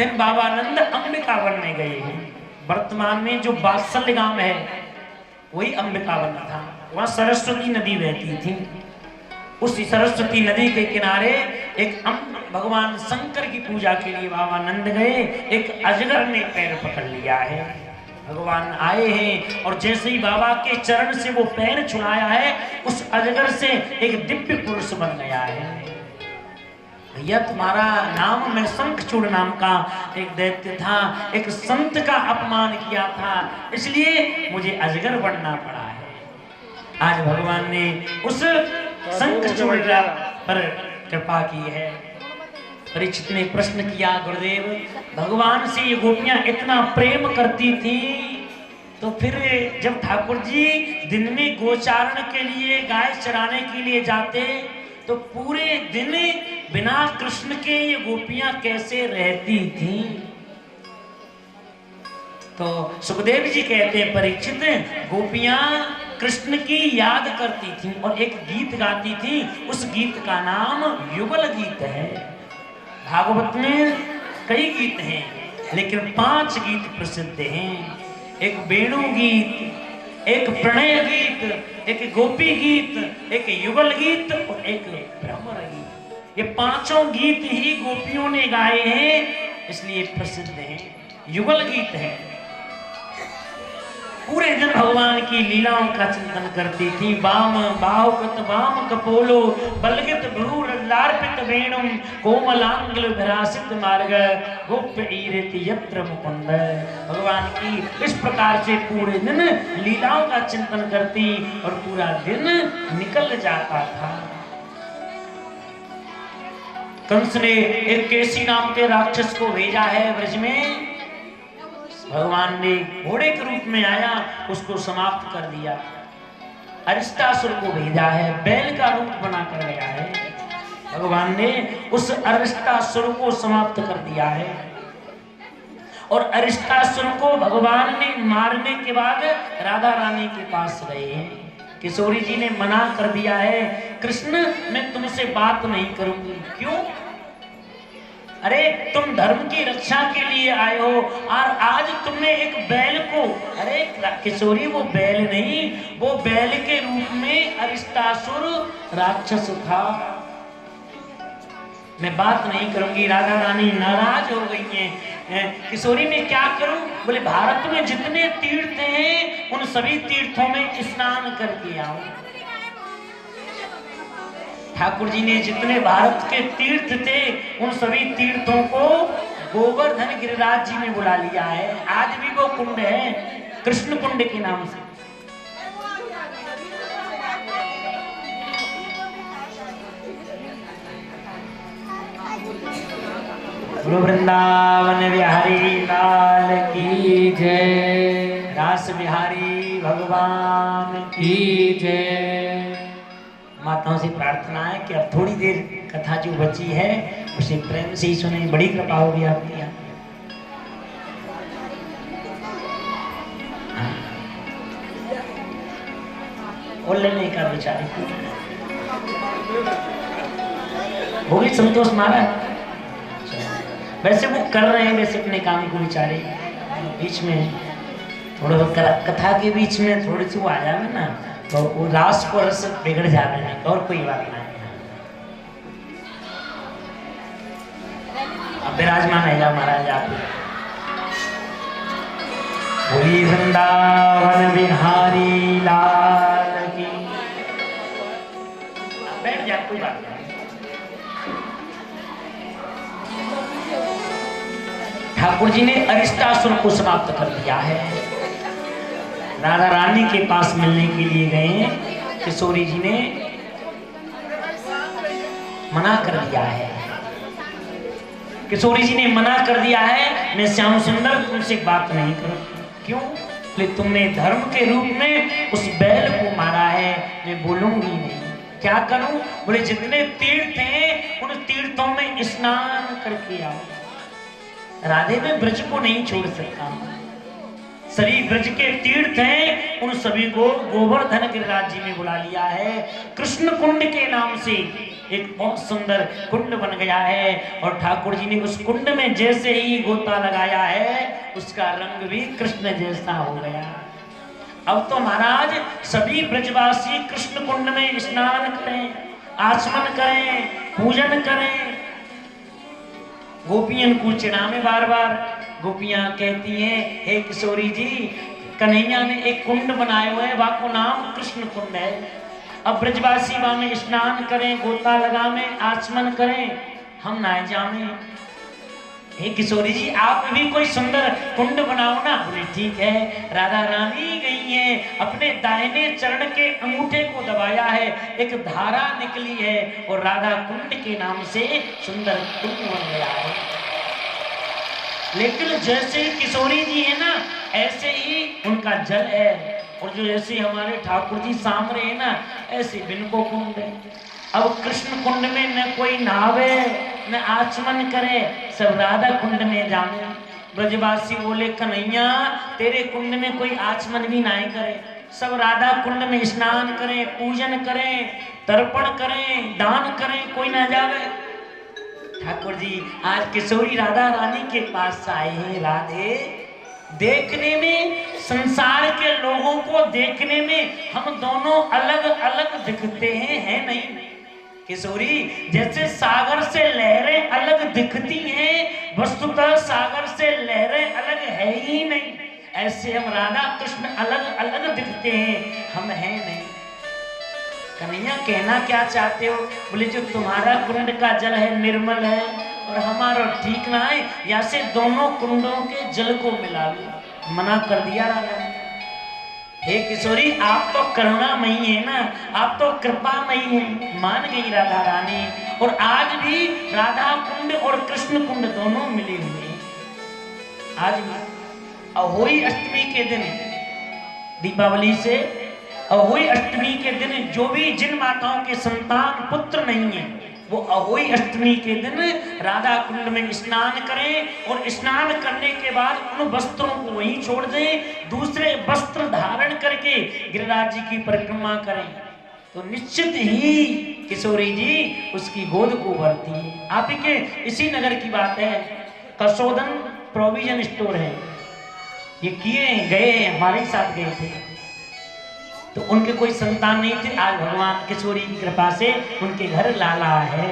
दिन बाबानंद अंबिकावन में गए हैं। वर्तमान में जो वात्सल्य गांव है वही अंबिकावन था। वहां सरस्वती नदी बहती थी। उस सरस्वती नदी के किनारे एक भगवान शंकर की पूजा के लिए बाबानंद गए। एक अजगर ने पैर पकड़ लिया है। भगवान आए हैं और जैसे ही बाबा के चरण से वो पैर छुड़ाया है, उस अजगर से एक दिव्य पुरुष बन गया है। भैया तुम्हारा नाम, मैं शंखचूड़ नाम का एक दैत्य था, एक संत का अपमान किया था, इसलिए मुझे अजगर बनना पड़ा है। आज भगवान ने उस शंखचूड़ पर कृपा की है। परीक्षित ने प्रश्न किया, गुरुदेव भगवान से ये गोपियां इतना प्रेम करती थी, तो फिर जब ठाकुर जी दिन में गोचारण के लिए, गाय चराने के लिए जाते, तो पूरे दिन बिना कृष्ण के ये गोपियां कैसे रहती थी? तो सुखदेव जी कहते हैं, परीक्षित गोपियां कृष्ण की याद करती थी और एक गीत गाती थी। उस गीत का नाम युगल गीत है। भागवत में कई गीत हैं, लेकिन 5 गीत प्रसिद्ध हैं। एक वेणु गीत, एक प्रणय गीत, एक गोपी गीत, एक युगल गीत और एक भ्रमर गीत। ये 5 गीत ही गोपियों ने गाए हैं, इसलिए प्रसिद्ध हैं। युगल गीत है। पूरे दिन भगवान की लीलाओं का चिंतन करती थी। वाम बाहुकृत वाम कपोलो बलगित भ्रूर लार्पित वेणुम कोमलांगल विरासित मार्ग गोप्य ईरिति यत्र मुकुंद। भगवान की इस प्रकार से पूरे दिन लीलाओं का चिंतन करती और पूरा दिन निकल जाता था। कंस ने एक केसी नाम के राक्षस को भेजा है ब्रज में। भगवान ने घोड़े के रूप में आया, उसको समाप्त कर दिया। अरिष्टासुर को भेजा है, बैल का रूप बना कर गया है। भगवान ने उस अरिष्टासुर को समाप्त कर दिया है। और अरिष्टासुर को भगवान ने मारने के बाद राधा रानी के पास गए हैं। किशोरी जी ने मना कर दिया है, कृष्ण मैं तुमसे बात नहीं करूंगी। क्यों? अरे तुम धर्म की रक्षा के लिए आए हो और आज तुमने एक बैल को, अरे किशोरी वो बैल नहीं, वो बैल के रूप में अरिष्टासुर राक्षस था। मैं बात नहीं करूंगी। राधा रानी नाराज हो गई हैं। किशोरी मैं क्या करूं? बोले भारत में जितने तीर्थ हैं उन सभी तीर्थों में स्नान करके आओ। ठाकुर जी ने जितने भारत के तीर्थ थे उन सभी तीर्थों को गोवर्धन गिरिराज जी ने बुला लिया है। आज भी वो कुंड है कृष्ण कुंड के नाम से। वृंदावन बिहारी लाल की जय। रास बिहारी भगवान की जय। माताओं से प्रार्थना है कि अब थोड़ी देर कथा जो बची है उसे प्रेम से ही सुने। बड़ी कृपा होगी आपकी यहाँ। और लेने का विचार होगी संतोष महाराज। वैसे वो कर रहे हैं वैसे अपने काम को विचारे। बीच में थोड़ा कथा के बीच में थोड़ी सी वो आ जाए ना, तो वो रास को रस बिगड़ जाते हैं। और कोई बात नहीं। अब विराजमान है जा महाराज आप। बोली वृंदावन बिहारी लाल की। बैठ जा, कोई बात नहीं। ठाकुर जी ने अरिष्टासुर को समाप्त कर दिया है। राधा रानी के पास मिलने के लिए गए। किशोरी जी ने मना कर दिया है। किशोरी जी ने मना कर दिया है, मैं श्याम सुंदर तुमसे बात नहीं करूं। क्यों? तुमने धर्म के रूप में उस बैल को मारा है, मैं बोलूंगी नहीं। क्या करूं? बोले जितने तीर्थ हैं उन तीर्थों में स्नान करके आओ। राधे में ब्रज को नहीं छोड़ सकता। सभी ब्रज के तीर्थ हैं, उन सभी को गोवर्धन गिरिराज जी में बुला लिया है। कृष्ण कुंड के नाम से एक बहुत सुंदर कुंड बन गया है और ठाकुर जी ने उस कुंड में जैसे ही गोता लगाया है उसका रंग भी कृष्ण जैसा हो गया। अब तो महाराज सभी ब्रजवासी कृष्ण कुंड में स्नान करें, आचमन करें, पूजन करें। गोपियन को चिढ़ावे बार बार। गोपियां कहती हैं, हे किशोरी जी, कन्हैया ने एक कुंड बनाए हुए, वाको नाम कृष्ण कुंड है। अब ब्रजवासी वहां में स्नान करें, गोता लगावें, आचमन करें, हम ना जावे। हे किशोरी जी, आप भी कोई सुंदर कुंड बनाओ ना। बोले ठीक है। राधा रानी गई है, अपने दाहिने चरण के अंगूठे को दबाया है, एक धारा निकली है और राधा कुंड के नाम से सुंदर कुंड बन गया है। लेकिन जैसे किशोरी जी है ना, ऐसे ही उनका जल है। और जो ऐसे हमारे ठाकुर जी सामने है ना, ऐसे बिनको कुंड है। अब कृष्ण कुंड में न कोई नहावे न आचमन करे, सब राधा कुंड में जावे। ब्रजवासी बोले, कन्हैया तेरे कुंड में कोई आचमन भी नहीं करे, सब राधा कुंड में स्नान करें, पूजन करें, तर्पण करें, दान करें, कोई ना जावे। ठाकुर जी आज किशोरी राधा रानी के पास आए हैं। राधे, देखने में, संसार के लोगों को देखने में हम दोनों अलग अलग दिखते हैं, है नहीं? किशोरी, जैसे सागर से लहरें अलग दिखती हैं, वस्तुतः सागर से लहरें अलग है ही नहीं, ऐसे हम राधा कृष्ण अलग अलग दिखते हैं, हम हैं नहीं। कन्हैया कहना क्या चाहते हो? बोले जो तुम्हारा कुंड का जल है निर्मल है और हमारा ठीक ना है, या से दोनों कुंडों के जल को मिला लो। मना कर दिया राधा ने। हे किशोरी, आप तो करुणामयी है ना, आप तो कृपामयी है। मान गई राधा रानी। और आज भी राधा कुंड और कृष्ण कुंड दोनों मिले हुए हैं। आज भी अहोई अष्टमी के दिन, दीपावली से अहोई अष्टमी के दिन जो भी जिन माताओं के संतान पुत्र नहीं है, वो अहोई अष्टमी के दिन राधा कुंड में स्नान करें और स्नान करने के बाद उन वस्त्रों को वहीं छोड़ दें, दूसरे वस्त्र धारण करके गिरिराज जी की परिक्रमा करें, तो निश्चित ही किशोरी जी उसकी गोद को भरती है। आप ही के इसी नगर की बात है, कसोदन प्रोविजन स्टोर है, ये किए गए हमारे साथ गए थे, तो उनके कोई संतान नहीं थे। आज भगवान किशोरी की कृपा से उनके घर लाला है।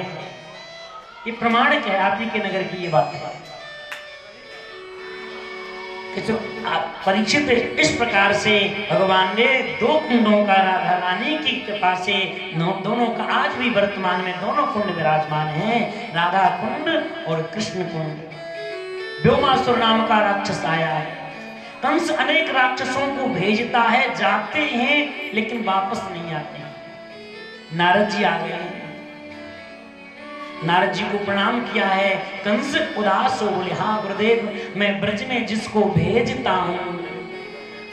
ये प्रमाणिक है, आप ही के नगर की ये बात है। परीक्षित इस प्रकार से भगवान ने दो कुंडों का राधा रानी की कृपा से दोनों का आज भी वर्तमान में दोनों कुंड विराजमान हैं, राधा कुंड और कृष्ण कुंड। व्योमासुर नाम का राक्षस आया है। कंस अनेक राक्षसों को भेजता है, जाते हैं लेकिन वापस नहीं आते। नारद जी आ गए हैं, नारद जी को प्रणाम किया है। कंस उदास हो बोले, हाँ गुरुदेव, मैं ब्रज में जिसको भेजता हूं,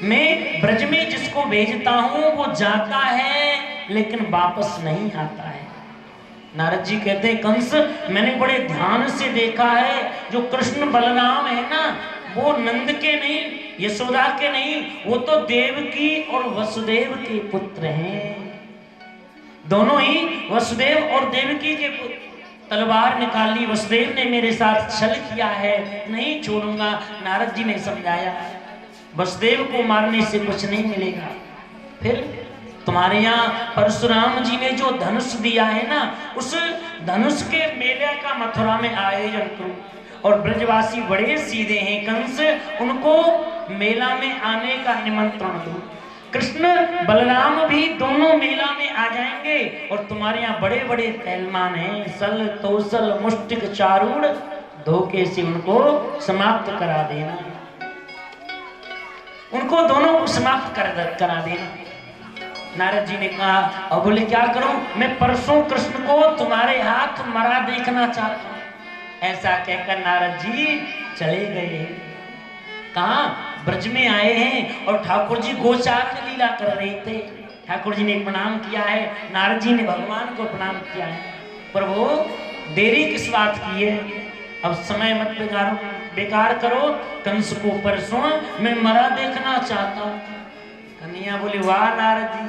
मैं ब्रज में जिसको भेजता हूं वो जाता है लेकिन वापस नहीं आता है। नारद जी कहते हैं, कंस मैंने बड़े ध्यान से देखा है, जो कृष्ण बलराम है ना, वो नंद के नहीं, यशोदा के नहीं, वो तो देवकी और वसुदेव के पुत्र हैं। दोनों ही वसुदेव और देवकी के पुत्र। तलवार निकाली, वसुदेव ने मेरे साथ छल किया है, नहीं छोड़ूंगा। नारद जी ने समझाया, वसुदेव को मारने से कुछ नहीं मिलेगा। फिर तुम्हारे यहाँ परशुराम जी ने जो धनुष दिया है ना, उस धनुष के मेले का मथुरा में आयोजन करो। और ब्रजवासी बड़े सीधे हैं, कंस उनको मेला में आने का निमंत्रण दो। कृष्ण बलराम भी दोनों मेला में आ जाएंगे और तुम्हारे यहाँ बड़े बड़े पहलवान हैं, सल तोसल मुष्टिक चारूढ़, धोखे से उनको समाप्त करा देना, उनको दोनों को समाप्त करा देना। नारद जी ने कहा, अब बोले क्या करूं, मैं परसों कृष्ण को तुम्हारे हाथ मरा देखना चाहता हूं। ऐसा कहकर नारद जी चले गए। कहा? ब्रज में आए हैं और ठाकुर जी गोचार लीला कर रहे थे। ठाकुर जी ने प्रणाम किया है, नारद जी ने भगवान को प्रणाम किया है। प्रभु देरी किस बात की है, अब समय मत बेकार करो, कंस को परसों मैं मरा देखना चाहता हूं। कन्हैया बोली वाह नारद जी,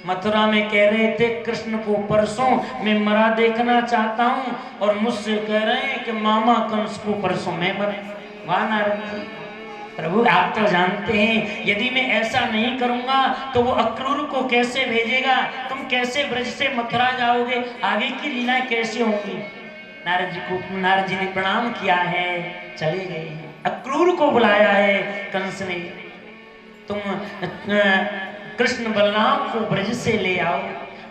मथुरा में कह रहे थे कृष्ण को परसों मैं मरा देखना चाहता हूं, और मुझसे कह रहे हैं कि मामा कंस को परसों मैं मरे। वाह नारद जी, प्रभु आप तो जानते हैं यदि मैं ऐसा नहीं करूंगा तो वो अक्रूर को कैसे भेजेगा, तुम कैसे ब्रज से मथुरा जाओगे, आगे की लीला कैसे होंगी। नारद जी ने प्रणाम किया है, चले गए हैं। अक्रूर को बुलाया है कंस ने, तुम कृष्ण बलराम को ब्रज से ले आओ,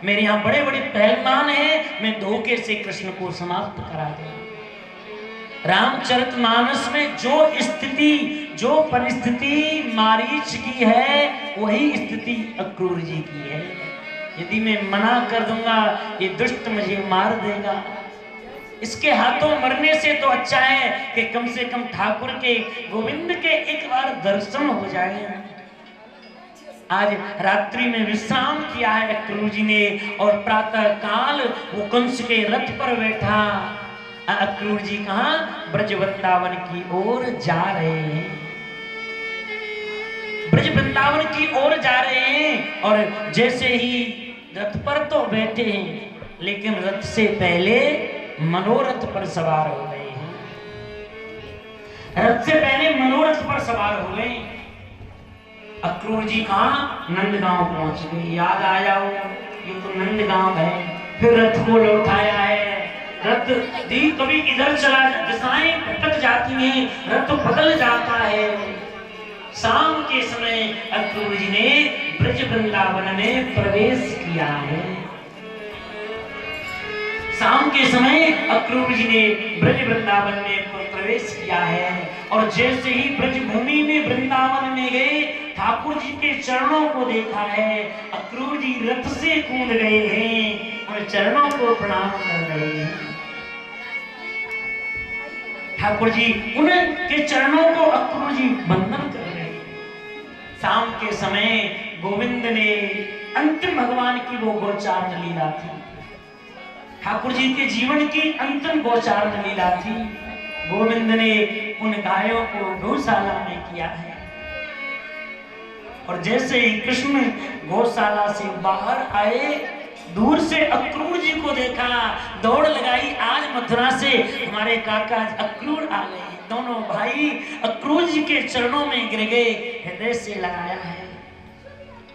मेरे यहाँ बड़े बड़े पहलवान हैं, मैं धोखे से कृष्ण को समाप्त करा दूं। रामचरितमानस में जो स्थिति जो परिस्थिति मारीच की है वही स्थिति अक्रूर जी की है। यदि मैं मना कर दूंगा ये दुष्ट मुझे मार देगा, इसके हाथों मरने से तो अच्छा है कि कम से कम ठाकुर के गोविंद के एक बार दर्शन हो जाए। आज रात्रि में विश्राम किया है अक्रूर जी ने, और प्रातः काल वो कंस के रथ पर बैठा। अक्रूर जी कहां, ब्रज वृंदावन की ओर जा रहे हैं, ब्रज वृंदावन की ओर जा रहे हैं। और जैसे ही रथ पर तो बैठे हैं, लेकिन रथ से पहले मनोरथ पर सवार हो गए हैं। रथ से पहले मनोरथ पर सवार हो गए। अक्रूर जी कहां, नंदगांव पहुंच गए। याद आया हो ये तो नंदगांव है। फिर रथ को लौटाया है, रथ दी कभी इधर चला, दिशाएं भटक जाती हैं, रथ बदल जाता है। शाम के समय अक्रूर जी ने ब्रज वृंदावन में प्रवेश किया है। शाम के समय अक्रूर जी ने ब्रज वृंदावन में प्रवेश किया है, और जैसे ही ब्रज भूमि में वृंदावन में गए, ठाकुर जी के चरणों को देखा है। अक्रूर जी रथ से कूद गए हैं और चरणों को प्रणाम कर रहे हैं। ठाकुर जी उनके चरणों को अक्रूर जी वंदन कर रहे हैं। शाम के समय गोविंद ने अंतिम भगवान की वो गोचारण लीला थी, ठाकुर जी के जीवन की अंतिम गोचारण लीला थी। गोविंद ने उन गायों को गौशाला में किया है, और जैसे ही कृष्ण गौशाला से बाहर आए, दूर से अक्रूर जी को देखा, दौड़ लगाई। आज मथुरा से हमारे काका अक्रूर आ गए। दोनों भाई अक्रूर जी के चरणों में गिर गए, हृदय से लगाया है।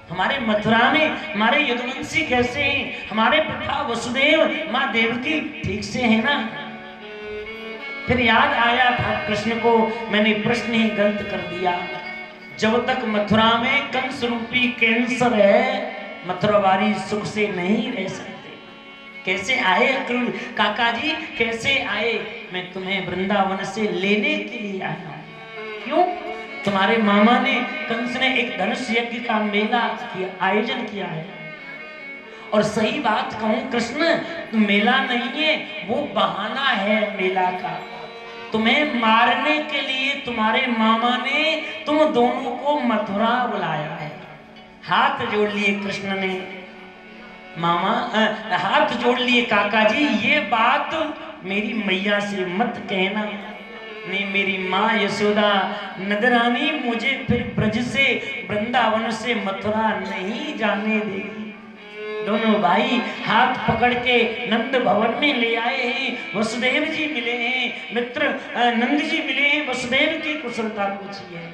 हमारे मथुरा में हमारे यदुवंशी कैसे हैं, हमारे पिता वसुदेव माँ देवकी ठीक से है ना। फिर याद आया था कृष्ण को, मैंने प्रश्न ही गलत कर दिया। जब तक मथुरा में कंस रूपी कैंसर है, मथुरावारी सुख से नहीं रह सकते। कैसे आए अक्रूर काका जी, कैसे आए? मैं तुम्हें वृंदावन से लेने के लिए आया हूं। क्यों? तुम्हारे मामा ने, कंस ने एक धनुष यज्ञ का मेला किया, आयोजन किया है। और सही बात कहूं कृष्ण, मेला नहीं है, वो बहाना है मेला का। तुम्हें मारने के लिए तुम्हारे मामा ने तुम दोनों को मथुरा बुलाया है। हाथ जोड़ लिए कृष्ण ने, मामा हाथ जोड़ लिए काका जी, ये बात मेरी मैया से मत कहना, नहीं मेरी माँ यशोदा नदरानी मुझे फिर ब्रज से वृंदावन से मथुरा नहीं जाने देगी। दोनों भाई हाथ पकड़ के नंद भवन में ले आए हैं। वसुदेव जी मिले हैं, मित्र नंद जी मिले हैं, वसुदेव की कुशलता पूछी है।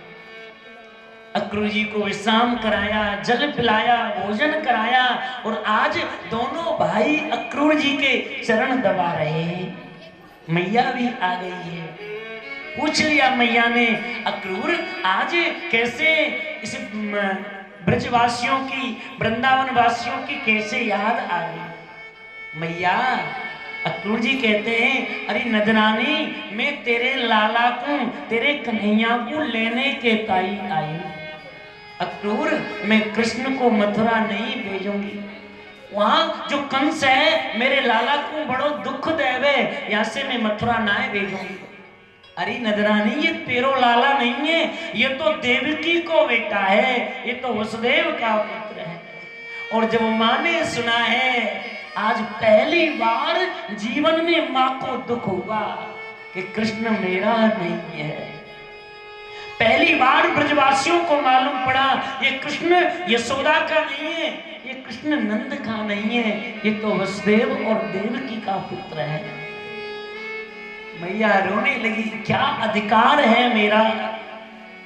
अक्रूर जी को विश्राम कराया, जल पिलाया, भोजन कराया, और आज दोनों भाई अक्रूर जी के चरण दबा रहे हैं। मैया भी आ गई है। पूछ लिया मैया ने, अक्रूर आज कैसे इस ब्रजवासियों की, वृंदावन वासियों की कैसे याद आ गई? मैया अक्रूर जी कहते हैं, अरे नदरानी, मैं तेरे लाला को, तेरे कन्हैया को लेने के ताई आई। अक्रूर, मैं कृष्ण को मथुरा नहीं भेजूंगी। वहां जो कंस है मेरे लाला को बड़ो दुख देवे, यहाँ से मैं मथुरा ना भेजूंगी। अरे नदरानी, ये तेरो लाला नहीं है, ये तो देवकी को बेटा है, ये तो वसुदेव का पुत्र है। और जब माँ ने सुना है, आज पहली बार जीवन में माँ को दुख हुआ। कि कृष्ण मेरा नहीं है। पहली बार ब्रजवासियों को मालूम पड़ा ये कृष्ण यशोदा का नहीं है, ये कृष्ण नंद का नहीं है, ये तो वसुदेव और देवकी का पुत्र है। मैया रोने लगी, क्या अधिकार है मेरा,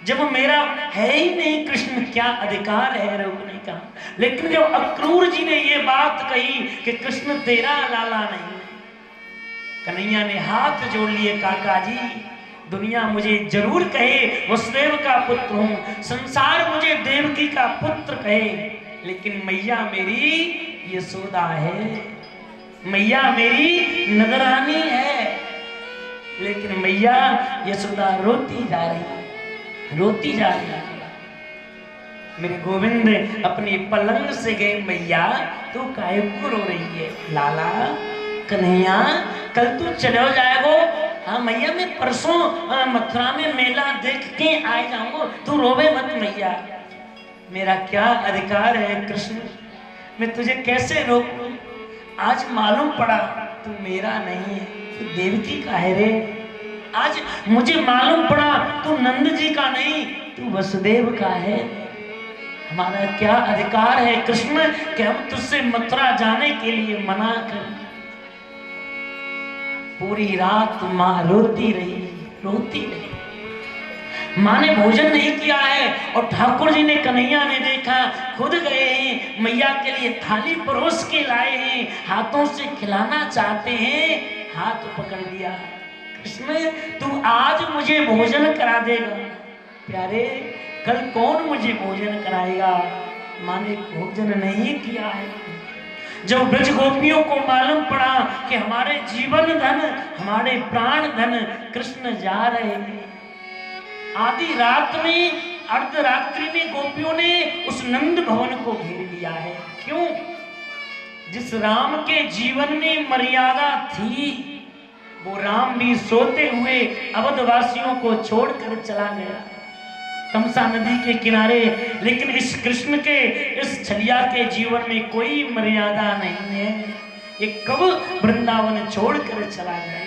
जब मेरा है ही नहीं कृष्ण, क्या अधिकार है रोकने का। लेकिन जब अक्रूर जी ने ये बात कही कि कृष्ण तेरा लाला नहीं, कन्हैया ने हाथ जोड़ लिए, काका जी दुनिया मुझे जरूर कहे वसुदेव का पुत्र हूं, संसार मुझे देवकी का पुत्र कहे, लेकिन मैया मेरी यशोदा है, मैया मेरी नगरानी है। लेकिन मैया यशोदा रोती जा रही, रोती जा रही है। मेरे गोविंद अपने पलंग से गए, मैया तू काहे को रो रही है। लाला कन्हैया कल तू चले जाएगो। हाँ मैया मैं परसों मथुरा में मेला देख के आ जाऊंगा, तू रोवे मत मैया। मेरा क्या अधिकार है कृष्ण, मैं तुझे कैसे रोकूं। आज मालूम पड़ा तू मेरा नहीं है, तू देवकी का है रे। आज मुझे मालूम पड़ा तू नंद जी का नहीं, तू वसुदेव का है। हमारा क्या अधिकार है कृष्ण कि हम तुझसे मथुरा जाने के लिए मना कर। पूरी रात माँ रोती रही, रोती रही। माँ ने भोजन नहीं किया है और ठाकुर जी ने, कन्हैया ने देखा, खुद गए हैं मैया के लिए थाली परोस के लाए हैं, हाथों से खिलाना चाहते हैं, हाथ पकड़ लिया। कृष्ण तू आज मुझे भोजन करा देगा। प्यारे कल कौन मुझे भोजन कराएगा। माँ ने भोजन नहीं किया है। जब ब्रज गोपियों को मालूम पड़ा कि हमारे जीवन धन, हमारे प्राण धन कृष्ण जा रहे हैं, आधी रात में, अर्धरात्रि में गोपियों ने उस नंद भवन को घेर लिया है। क्यों? जिस राम के जीवन में मर्यादा थी, वो राम भी सोते हुए अवधवासियों को छोड़कर चला गया तमसा नदी के किनारे। लेकिन इस कृष्ण के, इस छलिया के जीवन में कोई मर्यादा नहीं है। ये कब वृंदावन छोड़कर चला जाए।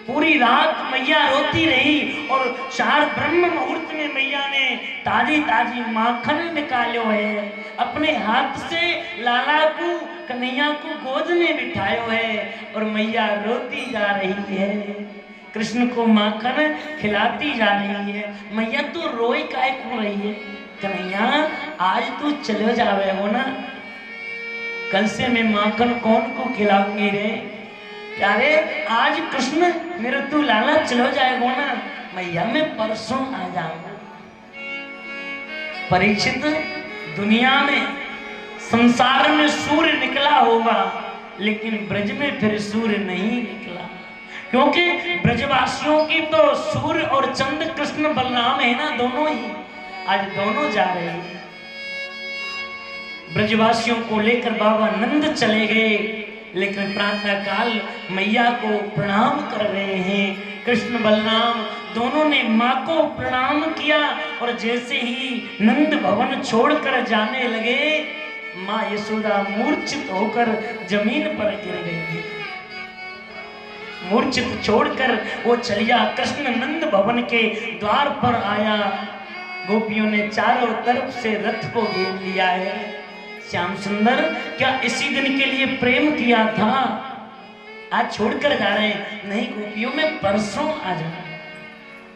पूरी रात मैया रोती रही और 4 ब्रह्म मुहूर्त में मैया ने ताजी ताजी माखन निकालो है, अपने हाथ से लाला को, कन्हैया को गोद में बिठायो है और मैया रोती जा रही है, कृष्ण को माखन खिलाती जा रही है। मैया तो रोई काहे को रही है। कन्हैया आज तू चले जावे हो ना, कल से मैं माखन कौन को खिलाऊंगी रे। प्यारे आज कृष्ण मेरे तू लाला चलो जाएगो ना, मैया मैं परसों आ जाऊंगा। परीक्षित दुनिया में, संसार में सूर्य निकला होगा, लेकिन ब्रज में फिर सूर्य नहीं निकला, क्योंकि ब्रजवासियों की तो सूर्य और चंद्र कृष्ण बलराम है ना, दोनों ही, आज दोनों जा रहे हैं। ब्रजवासियों को लेकर बाबा नंद चले गए, लेकिन प्रातः काल मैया को प्रणाम कर रहे हैं। कृष्ण बलराम दोनों ने माँ को प्रणाम किया और जैसे ही नंद भवन छोड़कर जाने लगे, माँ यशोदा मूर्छित होकर जमीन पर गिर गई है। मूर्छित छोड़कर वो चलिया कृष्ण नंद भवन के द्वार पर आया। गोपियों ने चारों तरफ से रथ को घेर लिया है। श्याम सुंदर क्या इसी दिन के लिए प्रेम किया था, आज छोड़कर जा रहे हैं। नहीं गोपियों में परसों आ जाना।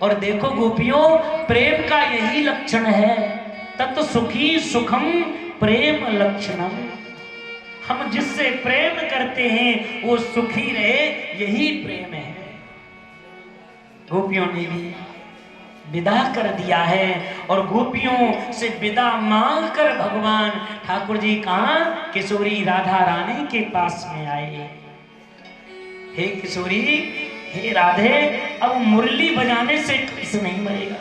और देखो गोपियों, प्रेम का यही लक्षण है, तत् सुखी सुखम प्रेम लक्षणम। हम जिससे प्रेम करते हैं वो सुखी रहे, यही प्रेम है। गोपियों ने भी विदा कर दिया है और गोपियों से विदा मांग कर भगवान ठाकुर जी कहाँ, किशोरी राधा रानी के पास में आए। हे किशोरी, हे राधे, अब मुरली बजाने से कंस नहीं मरेगा।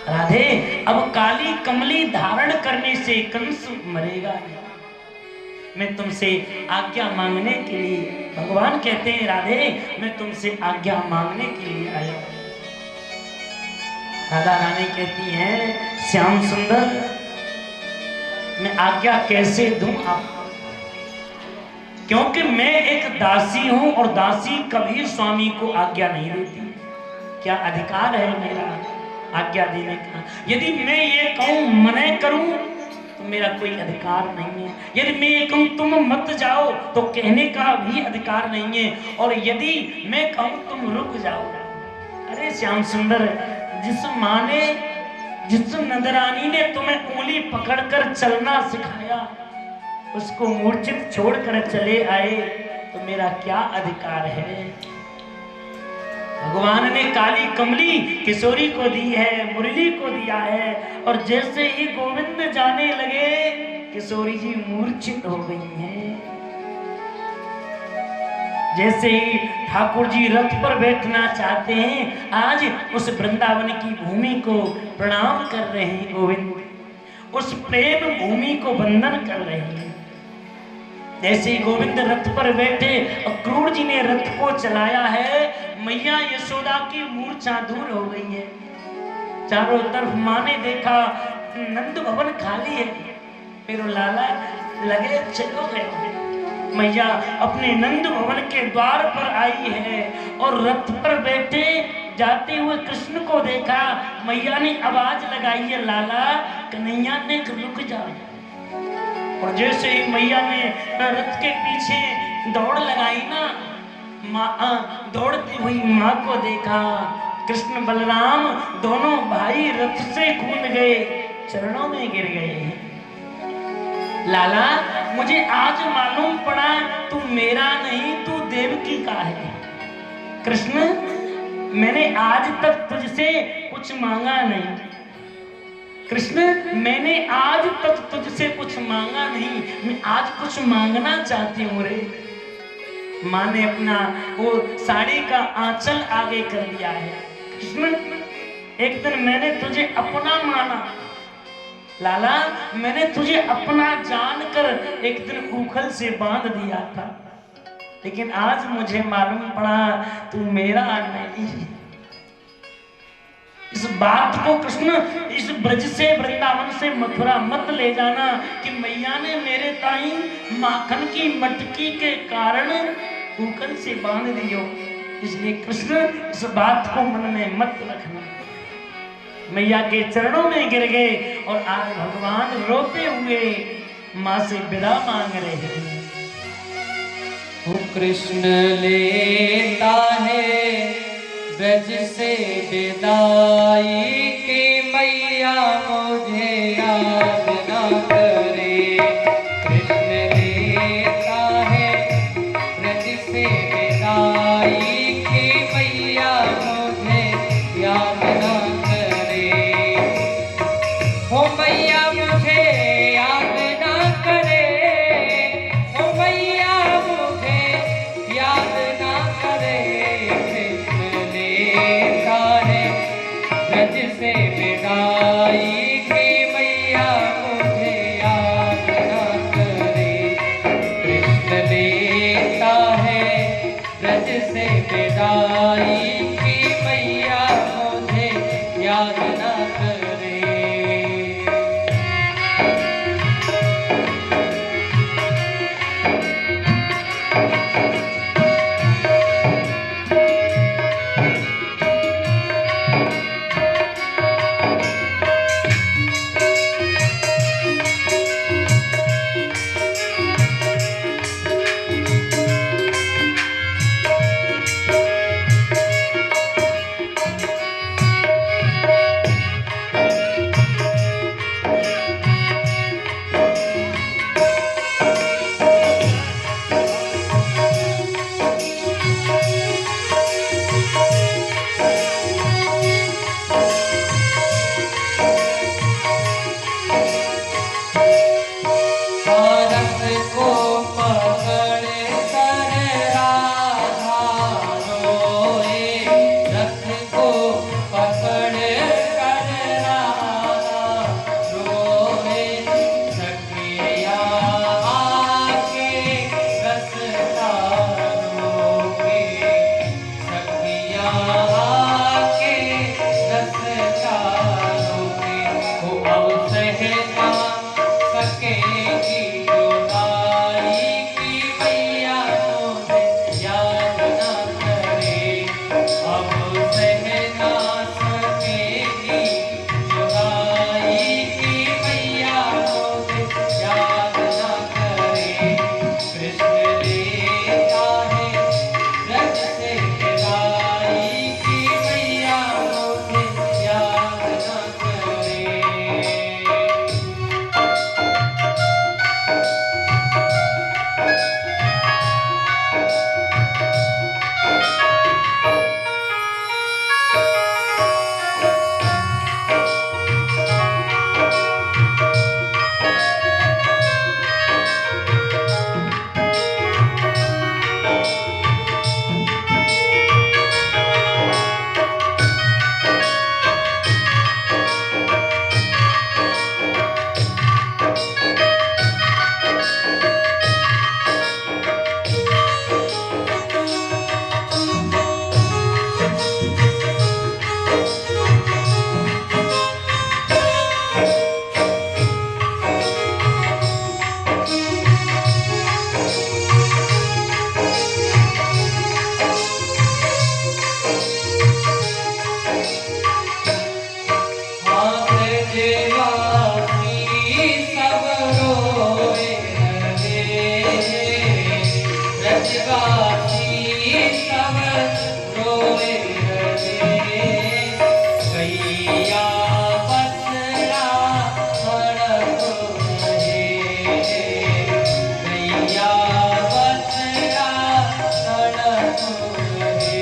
राधे, अब काली कमली धारण करने से कंस मरेगा नहीं। मैं तुमसे आज्ञा मांगने के लिए, भगवान कहते हैं राधे मैं तुमसे आज्ञा मांगने के लिए आया हूं। राधा रानी कहती हैं श्याम सुंदर मैं आज्ञा कैसे दूं आपको। क्योंकि मैं एक दासी हूं और दासी कभी स्वामी को आज्ञा नहीं देती। क्या अधिकार है मेरा आज्ञा देने का? यदि मैं ये कहूं मना करूं तो मेरा कोई अधिकार नहीं है। यदि मैं ये कहूं तुम मत जाओ तो कहने का भी अधिकार नहीं है। और यदि मैं कहूं तुम रुक जाओ, अरे श्याम सुंदर, जिस माँ ने, जिस नंदरानी ने तुम्हें उंगली पकड़कर चलना सिखाया, उसको मूर्छित छोड़कर चले आए तो मेरा क्या अधिकार है? भगवान ने काली कमली किशोरी को दी है, मुरली को दिया है, और जैसे ही गोविंद जाने लगे किशोरी जी मूर्छित हो गई हैं। जैसे ही ठाकुर जी रथ पर बैठना चाहते हैं, आज उस वृंदावन की भूमि को प्रणाम कर रहे हैं गोविंद, उस प्रेम भूमि को वंदन कर रहे हैं। जैसे ही गोविंद रथ पर बैठे और क्रूर जी ने रथ को चलाया है, मैया यशोदा की मूर्छा दूर हो गई है। चारों तरफ माँ ने देखा नंद भवन खाली है, मेरे लाला लगे चलो गए। मैया अपने नंद भवन के द्वार पर आई है और रथ पर बैठे जाते हुए कृष्ण को देखा। मैया ने आवाज लगाई है, लाला कन्हैया ने रुक जाओ। और जैसे ही मैया ने रथ के पीछे दौड़ लगाई ना, दौड़ती हुई माँ को देखा। कृष्ण बलराम दोनों भाई रथ से कूद गए, चरणों में गिर गए। लाला मुझे आज मालूम पड़ा तू मेरा नहीं, तू देवकी का है। कृष्ण मैंने आज तक तुझसे कुछ मांगा नहीं। कृष्ण मैंने आज तक तुझसे कुछ मांगा नहीं, मैं आज कुछ मांगना चाहती हूँ रे। माँ ने अपना वो साड़ी का आंचल आगे कर दिया है। कृष्ण एक दिन मैंने तुझे अपना माना, लाला मैंने तुझे अपना जानकर एक दिन उखल से बांध दिया था, लेकिन आज मुझे मालूम पड़ा तू मेरा नहीं। इस बात को कृष्ण इस ब्रज से, वृंदावन से मथुरा मत ले जाना कि मैया ने मेरे ताई माखन की मटकी के कारण उखल से बांध दियो। इसलिए कृष्ण इस बात को मन में मत रखना। मैया के चरणों में गिर गए और आज भगवान रोते हुए माँ से विदा मांग रहे हैं। वो कृष्ण लेता है ब्रज से विदाई की, मैया मुझे याद ना करे। कृष्ण लेता है ब्रज से विदाई की, मैया मुझे याद ना करे। हो मैया मुझे याद ना करे, हो मैया मुझे याद ना करे। ब्रज से विदाई की, मैया मुझे याद ना करे। कृष्ण लेता है ब्रज से विदाई की, मैया मुझे याद ना करे। ब्रजवासी सब रोए रहे, गैया बछड़ा तड़प रहे, गैया बछड़ा तड़प रहे।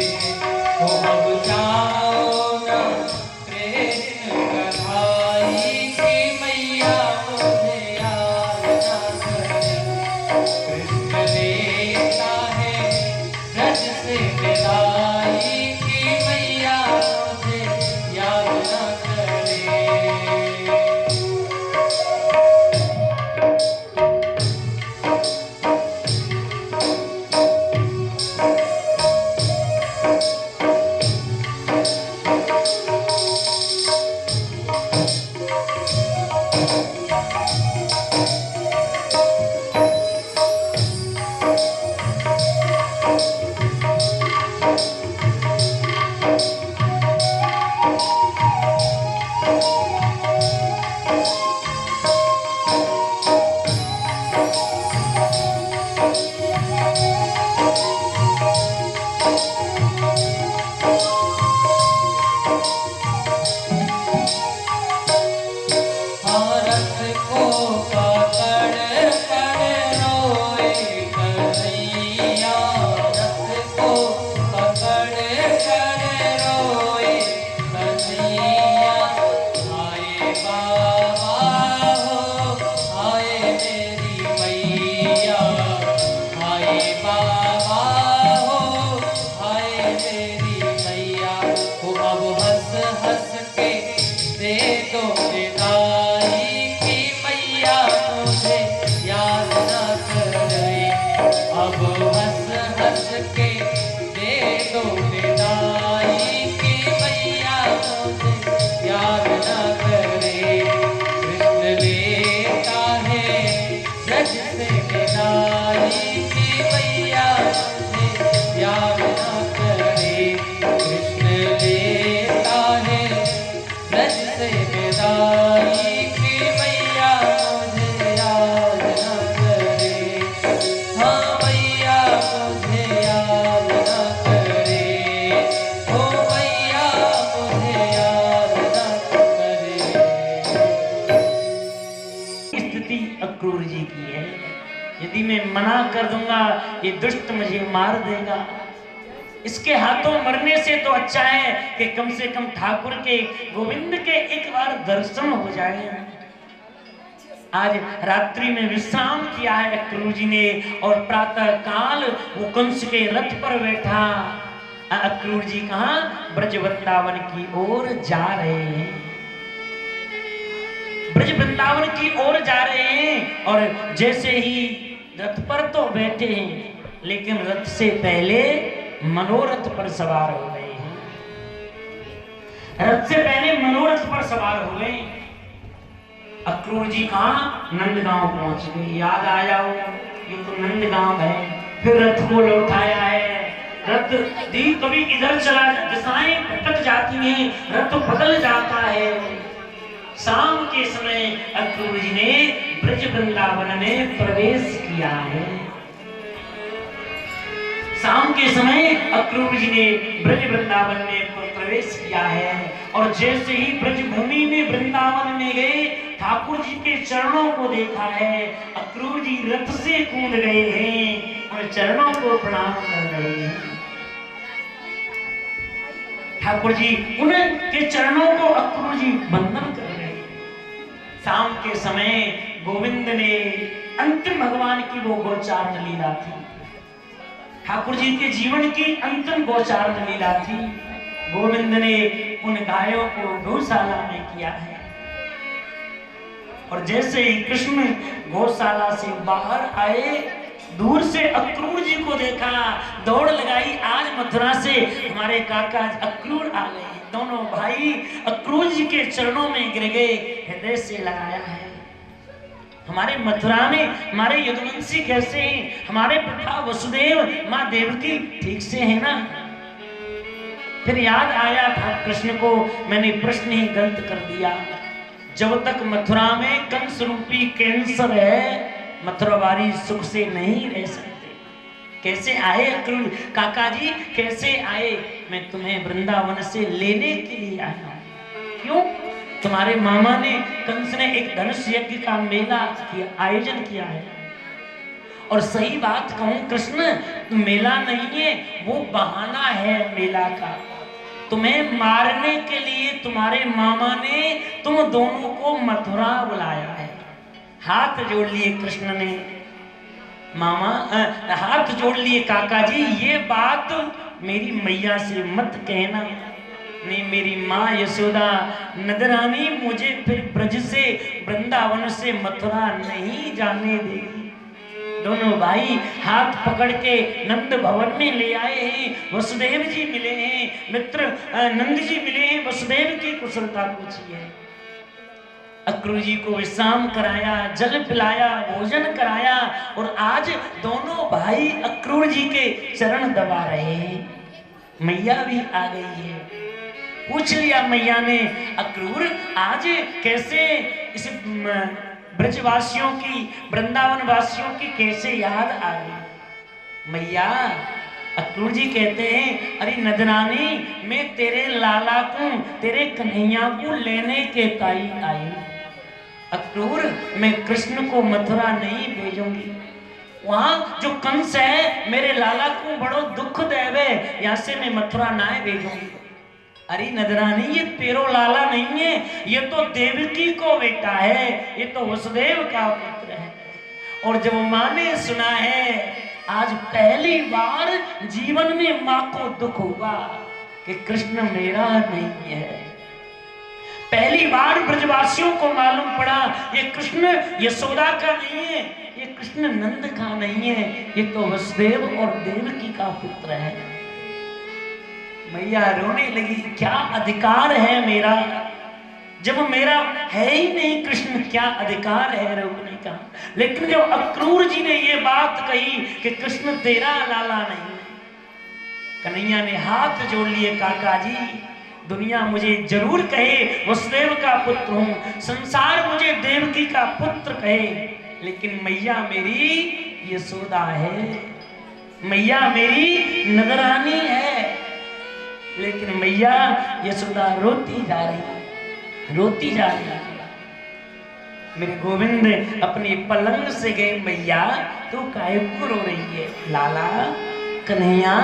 तो अब जाओ ना कृष्ण कन्हई की मैया मुझे याद ना करे, कृष्ण लेता है ब्रज से विदाई की मैया मुझे याद ना करे। रथ को पकड़ कर रोए कन्हैया, रथ को पकड़ कर रोए कन्हैया। आए बाबा हो आए मेरी मैया, आए बाबा हो आए मेरी मैया। वो अब हंस हंस के दे दो विदाई की मैया मुझे याद ना करे, अब हंस हंस के दे दो विदाई की मैया मुझे याद ना करे। कृष्ण लेता है ब्रज से विदाई की मैया मुझे याद ना करे, कृष्ण लेता है ब्रज से विदाई की मैया मुझे याद ना करे। हाँ मैया मुझे याद ना करे, ओ मैया मुझे याद ना करे। स्थिति अक्रूर जी की है। यदि मैं मना कर दूंगा ये दुष्ट मुझे मार देगा, इसके हाथों मरने से तो अच्छा है कि कम से कम ठाकुर के गोविंद के एक बार दर्शन हो जाए। आज रात्रि में विश्राम किया है अक्रूर जी ने और प्रातः काल वो कंस के रथ पर बैठा। अक्रूर जी कहां? ब्रज वृंदावन की ओर जा रहे हैं, ब्रज वृंदावन की ओर जा रहे हैं। और जैसे ही रथ पर तो बैठे हैं, लेकिन रथ से पहले मनोरथ पर सवार हो गए हैं। रथ से पहले मनोरथ पर सवार हो गए। अक्रूर जी कहां? नंदगांव पहुंच गए। याद आया हो ये तो नंदगांव है। फिर रथ को लौटाया है। रथ दी कभी इधर चला, दिशाएं भटक जाती हैं, रथ बदल जाता है। शाम के समय अक्रूर जी ने ब्रज वृंदावन में प्रवेश किया है। शाम के समय अक्रूर जी ने ब्रज वृंदावन में प्रवेश किया है। और जैसे ही ब्रज भूमि में वृंदावन में गए, ठाकुर जी के चरणों को देखा है। अक्रूर जी रथ से कूद गए हैं और चरणों को प्रणाम कर रहे हैं। ठाकुर जी उनके चरणों को अक्रूर जी वंदन कर रहे हैं। शाम के समय गोविंद ने अंतिम भगवान की वो गोचारण लीला थी, ठाकुर जी के जीवन की अंतिम गोचारण लीला थी। गोविंद ने उन गायों को गौशाला में किया है। और जैसे ही कृष्ण गौशाला से बाहर आए, दूर से अक्रूर जी को देखा, दौड़ लगाई। आज मथुरा से हमारे काका अक्रूर आ गए। दोनों भाई अक्रूर जी के चरणों में गिर गए, हृदय से लगाया है। हमारे मथुरा में हमारे यदुवंशी कैसे हैं? हमारे पिता वसुदेव, माँ देवकी ठीक से है ना? फिर याद आया था कृष्ण को, मैंने प्रश्न ही गलत कर दिया। जब तक मथुरा में कंस रूपी कैंसर है, मथुरावारी सुख से नहीं रह सकते। कैसे आए अक्रूर? काका जी कैसे आए? मैं तुम्हें वृंदावन से लेने के लिए आया हूं। क्यों? तुम्हारे मामा ने, कंस ने एक धनुष यज्ञ का मेला आयोजन किया है। और सही बात कहूं कृष्ण, मेला नहीं है, वो बहाना है मेला का। तुम्हें मारने के लिए तुम्हारे मामा ने तुम दोनों को मथुरा बुलाया है। हाथ जोड़ लिए कृष्ण ने, मामा हाथ जोड़ लिए काका जी, ये बात मेरी मैया से मत कहना। नहीं, मेरी माँ यशोदा नदरानी मुझे फिर ब्रज से, वृंदावन से मथुरा नहीं जाने देगी। दोनों भाई हाथ पकड़ के नंद भवन में ले आए हैं। वसुदेव जी मिले हैं, मित्र नंद जी मिले हैं, वसुदेव की कुशलता पूछी है। अक्रूर जी को विश्राम कराया, जल पिलाया, भोजन कराया, और आज दोनों भाई अक्रूर जी के चरण दबा रहे हैं। मैया भी आ गई है। पूछ लिया मैया ने, अक्रूर आज कैसे इस ब्रजवासियों की, वृंदावन वासियों की कैसे याद आ गई? मैया, अक्रूर जी कहते हैं, अरे नदरानी, मैं तेरे लाला को, तेरे कन्हैया को लेने के ताई आई। अक्रूर, मैं कृष्ण को मथुरा नहीं भेजूंगी। वहां जो कंस है मेरे लाला को बड़ो दुख देवे, यहाँ से मैं मथुरा ना भेजूंगी। अरे नदरानी, ये तेरो लाला नहीं है, ये तो देवकी को बेटा है, ये तो वसुदेव का पुत्र है। और जब माँ ने सुना है, आज पहली बार जीवन में माँ को दुख हुआ कि कृष्ण मेरा नहीं है। पहली बार ब्रजवासियों को मालूम पड़ा, ये कृष्ण यशोदा का नहीं है, ये कृष्ण नंद का नहीं है, ये तो वसुदेव और देवकी का पुत्र है। मैया रोने लगी, क्या अधिकार है मेरा, जब मेरा है ही नहीं कृष्ण, क्या अधिकार है रोकने का। लेकिन जब अक्रूर जी ने ये बात कही कि कृष्ण तेरा लाला नहीं, कन्हैया ने हाथ जोड़ लिए, काका जी, दुनिया मुझे जरूर कहे वसुदेव का पुत्र हूं, संसार मुझे देवकी का पुत्र कहे, लेकिन मैया मेरी यशोदा है, मैया मेरी नदरानी है। लेकिन मैया यशोदा रोती जा रही, रोती जा रही। मेरे गोविंद अपने पलंग से गए, मैया तू काहे को रो रही है? लाला कन्हैया,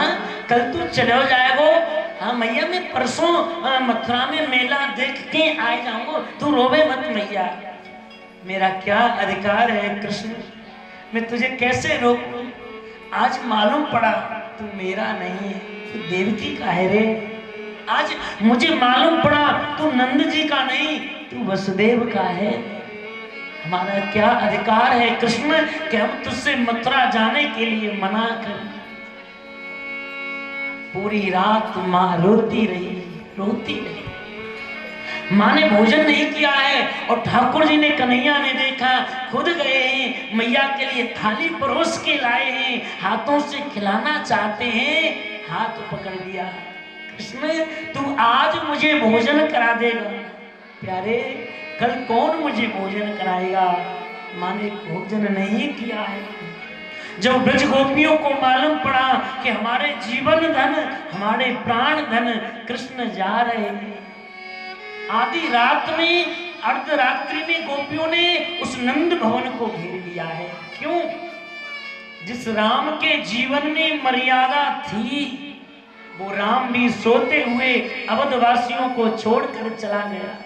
कल तू चले जाएगो। हाँ मैया, मैं परसों मथुरा में मेला देख के आ जाऊंगा, तू रोवे मत मैया। मेरा क्या अधिकार है कृष्ण, मैं तुझे कैसे रोकूं? आज मालूम पड़ा तू मेरा नहीं है, तू देवकी का है रे। आज मुझे मालूम पड़ा तू नंद जी का नहीं, तू वसुदेव का है। हमारा क्या अधिकार है कृष्ण कि हम तुझसे मथुरा जाने के लिए मना कर। पूरी रात माँ रोती रही, रोती रही। माँ ने भोजन नहीं किया है, और ठाकुर जी ने, कन्हैया ने देखा, खुद गए हैं मैया के लिए थाली परोस के लाए हैं, हाथों से खिलाना चाहते हैं। हाथ पकड़ दिया, कृष्ण तू आज मुझे भोजन करा देगा। प्यारे, कल कौन मुझे भोजन कराएगा? माँ ने भोजन नहीं किया है। जब ब्रज गोपियों को मालूम पड़ा कि हमारे जीवन धन, हमारे प्राण धन कृष्ण जा रहे हैं, आधी रात में, अर्धरात्रि में गोपियों ने उस नंद भवन को घेर लिया है। क्यों? जिस राम के जीवन में मर्यादा थी, वो राम भी सोते हुए अवधवासियों को छोड़कर चला गया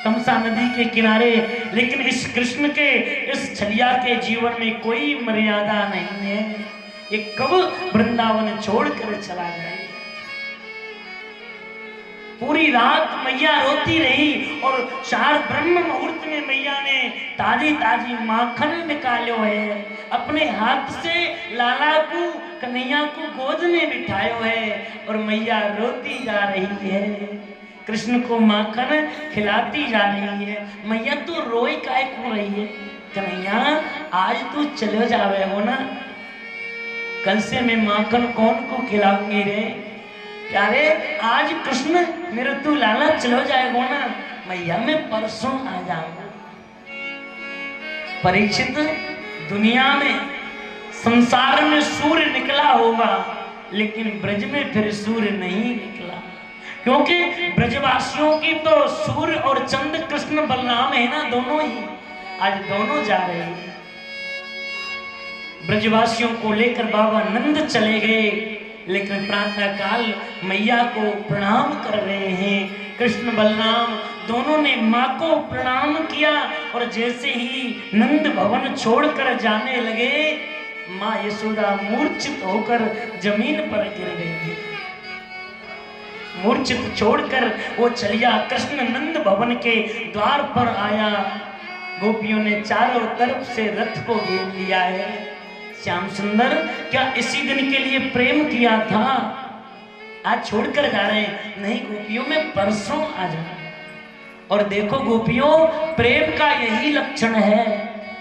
तमसा नदी के किनारे। लेकिन इस कृष्ण के, इस छलिया के जीवन में कोई मर्यादा नहीं है, ये कब वृंदावन छोड़कर चला गया। पूरी रात मैया रोती रही, और 4 ब्रह्म मुहूर्त में मैया ने ताजी ताजी माखन निकालो है, अपने हाथ से लाला को, कन्हैया को गोद में बिठायो है, और मैया रोती जा रही है, कृष्ण को माखन खिलाती जा रही है। मैया तू रोई काहे को रही है? कन्हैया आज तू चले जावे हो ना, कल से मैं माखन कौन को खिलाऊंगी रे? प्यारे, आज कृष्ण मेरे तू लाला चलो जाएगा ना, मैया मैं परसों आ जाऊंगा। परीक्षित, दुनिया में संसार में सूर्य निकला होगा, लेकिन ब्रज में फिर सूर्य नहीं निकला, क्योंकि ब्रजवासियों की तो सूर्य और चंद्र कृष्ण बलराम है ना, दोनों ही। आज दोनों जा रहे हैं। ब्रजवासियों को लेकर बाबा नंद चले गए, लेकिन प्रातः काल मैया को प्रणाम कर रहे हैं। कृष्ण बलराम दोनों ने माँ को प्रणाम किया, और जैसे ही नंद भवन छोड़कर जाने लगे, माँ यशोदा मूर्छित होकर जमीन पर गिर गई। मूर्छित छोड़कर वो चलिया। कृष्ण नंद भवन के द्वार पर आया। गोपियों ने चारों तरफ से रथ को घेर लिया है। श्याम सुंदर क्या इसी दिन के लिए प्रेम किया था? आज छोड़कर जा रहे हैं? नहीं गोपियों, में परसों आ जाना। और देखो गोपियों, प्रेम का यही लक्षण है,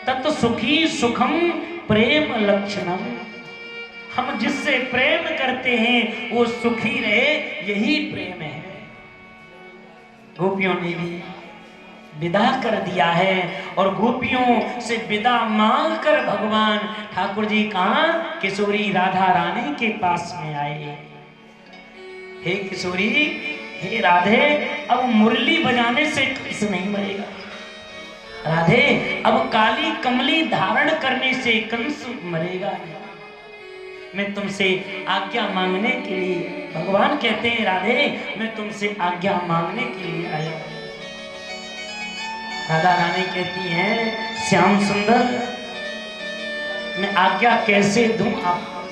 तत् सुखी सुखम प्रेम लक्षणम। हम जिससे प्रेम करते हैं वो सुखी रहे, यही प्रेम है। गोपियों ने भी विदा कर दिया है, और गोपियों से विदा मांग कर भगवान ठाकुर जी कहाँ? किशोरी राधा रानी के पास में आए। हे किशोरी, हे राधे, अब मुरली बजाने से कंस नहीं मरेगा। राधे, अब काली कमली धारण करने से कंस मरेगा नहीं। मैं तुमसे आज्ञा मांगने के लिए, भगवान कहते हैं राधे, मैं तुमसे आज्ञा मांगने के लिए आया। राधा रानी कहती हैं, श्याम सुंदर, मैं आज्ञा कैसे दूं आपको?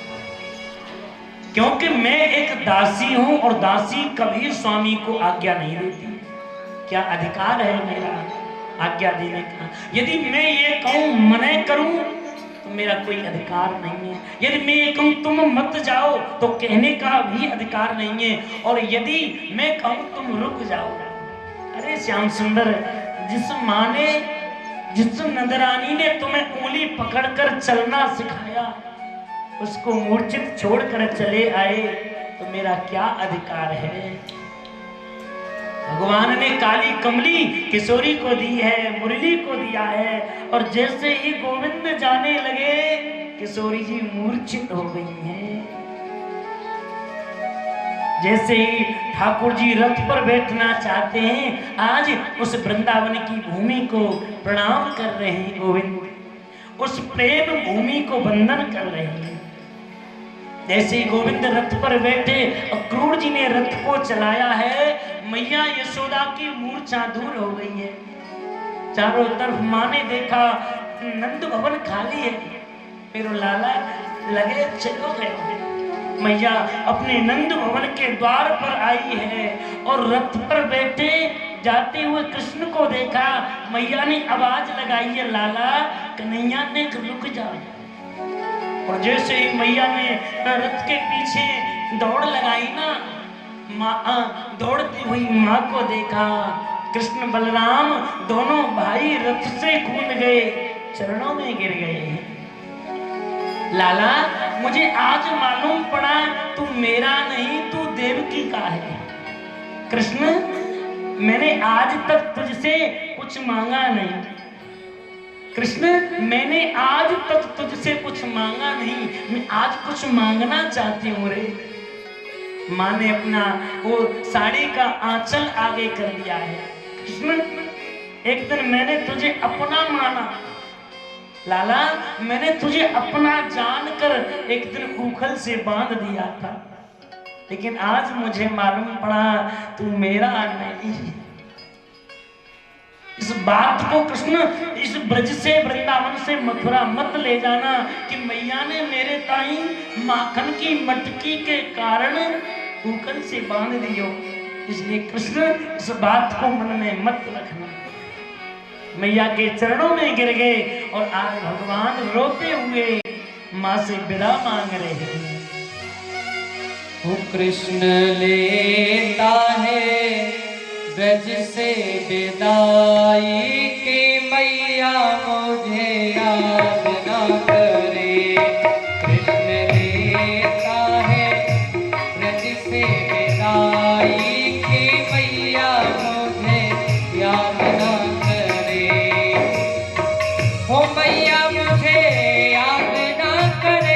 क्योंकि मैं एक दासी हूं, और दासी कभी स्वामी को आज्ञा नहीं देती। क्या अधिकार है मेरा आज्ञा देने का? यदि मैं ये कहूं मना करूं तो मेरा कोई अधिकार नहीं है। यदि मैं ये कहूं तुम मत जाओ तो कहने का भी अधिकार नहीं है। और यदि मैं कहूं तुम रुक जाओ, अरे श्याम सुंदर, जिस माँ ने, जिस नंदरानी ने तुम्हें उंगली पकड़कर चलना सिखाया, उसको मूर्छित छोड़कर चले आए तो मेरा क्या अधिकार है? भगवान ने काली कमली किशोरी को दी है, मुरली को दिया है, और जैसे ही गोविंद जाने लगे, किशोरी जी मूर्छित हो गई हैं। जैसे ही ठाकुर जी रथ पर बैठना चाहते हैं, आज उस वृंदावन की भूमि को प्रणाम कर रहे हैं गोविंद, उस प्रेम भूमि को वंदन कर रहे हैं। जैसे ही गोविंद रथ पर बैठे, अक्रूर जी ने रथ को चलाया है, मैया यशोदा की मूर्छा दूर हो गई है। चारों तरफ माँ ने देखा नंद भवन खाली है, फिर लाला लगे चलो गए। मैया अपने नंद भवन के द्वार पर आई है, और रथ पर बैठे जाते हुए कृष्ण को देखा। मैया ने आवाज लगाई है, लाला कन्हैया ने रुक जाओ। और जैसे ही मैया ने रथ के पीछे दौड़ लगाई ना, दौड़ती हुई माँ को देखा। कृष्ण बलराम दोनों भाई रथ से कूद गए, चरणों में गिर गए। लाला, मुझे आज मालूम पड़ा तू मेरा नहीं, तू देवकी का है। कृष्ण, मैंने आज तक तुझसे कुछ मांगा नहीं। कृष्ण, मैंने आज तक तुझसे कुछ मांगा नहीं, मैं आज कुछ मांगना चाहती हूँ रे। माँ ने अपना वो साड़ी का आंचल आगे कर दिया है। कृष्ण, एक दिन मैंने तुझे अपना माना। लाला, मैंने तुझे अपना जानकर एक दिन उखल से बांध दिया था, लेकिन आज मुझे मालूम पड़ा तू मेरा नहीं। इस बात को कृष्ण, इस ब्रज से, वृंदावन से मथुरा मत ले जाना कि मैया ने मेरे ताई माखन की मटकी के कारण उखल से बांध दियो। इसलिए कृष्ण, इस बात को मन में मत रखना। मैया के चरणों में गिर गए, और आज भगवान रोते हुए माँ से विदा मांग रहे हैं। वो कृष्ण लेता है ब्रज से विदाई की, मैया मुझे याद न करे। कृष्ण लेता है ब्रज से विदाई की, मैया मुझे याद न करे। ओ मैया मुझे याद न करे,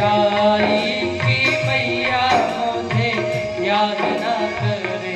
आई कि मैया मुझे याद ना करे।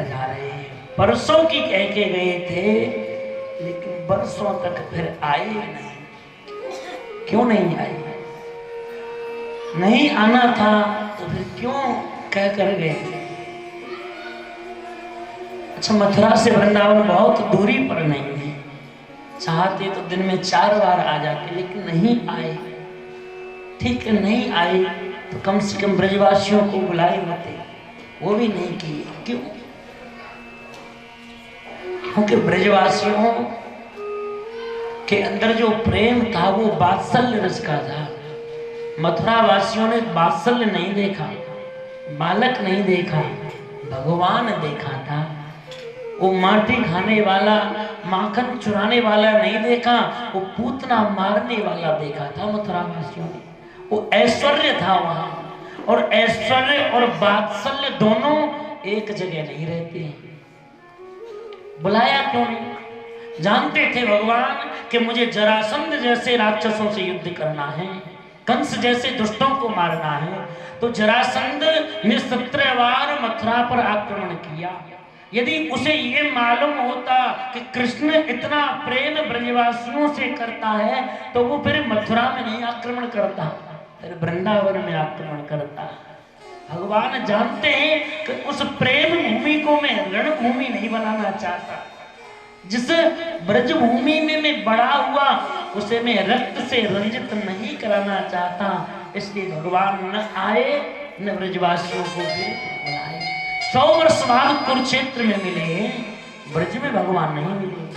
कर जा रहे हैं। परसों की कह के गए थे, लेकिन बरसों तक फिर आए नहीं। क्यों नहीं आए? नहीं आना था तो फिर क्यों कह कर गए? अच्छा, मथुरा से वृंदावन बहुत दूरी पर नहीं है, चाहते तो दिन में 4 बार आ जाते, लेकिन नहीं आए। ठीक है, नहीं आए तो कम से कम ब्रजवासियों को बुलाए होते, वो भी नहीं किए। क्यों? क्योंकि ब्रजवासियों के अंदर जो प्रेम था वो वात्सल्य रस का था। मथुरा वासियों ने वात्सल्य नहीं देखा, बालक नहीं देखा, भगवान देखा था। वो माटी खाने वाला, माखन चुराने वाला नहीं देखा, वो पूतना मारने वाला देखा था मथुरा वासियों ने। वो ऐश्वर्य था वहां, और ऐश्वर्य और वात्सल्य दोनों एक जगह नहीं रहते। बुलाया क्यों नहीं? जानते थे भगवान कि मुझे जरासंध जैसे राक्षसों से युद्ध करना है, कंस जैसे दुष्टों को मारना है। तो जरासंध ने 17 बार मथुरा पर आक्रमण किया। यदि उसे ये मालूम होता कि कृष्ण इतना प्रेम ब्रजवासियों से करता है, तो वो फिर मथुरा में नहीं आक्रमण करता, फिर वृंदावन में आक्रमण करता। भगवान जानते हैं कि उस प्रेम भूमि को मैं रणभूमि नहीं बनाना चाहता। जिस ब्रज भूमि में मैं बड़ा हुआ, उसे मैं रक्त से रंजित नहीं कराना चाहता। इसलिए भगवान न आए, न ब्रजवासियों को भी बुलाए। 100 वर्ष बाद कुरुक्षेत्र में मिले, ब्रज में भगवान नहीं मिले।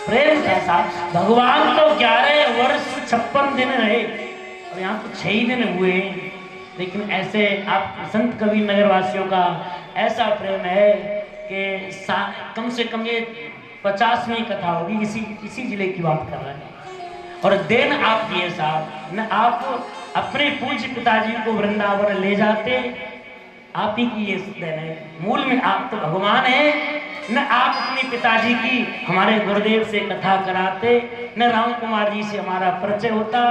प्रेम कैसा! भगवान तो 11 वर्ष 56 दिन रहे, और यहाँ तो 6 ही दिन हुए। लेकिन ऐसे आप संत कबीर नगर वासियों का ऐसा प्रेम है कि कम से कम ये 50वीं कथा होगी, इसी जिले की बात कर रहे हैं। और देन आप दिए साहब, न आप अपने पूज्य पिताजी को वृंदावन ले जाते, आप ही की ये देन है। मूल में आप तो भगवान है। न आप अपने पिताजी की हमारे गुरुदेव से कथा कराते, न राम कुमार जी से हमारा परिचय होता,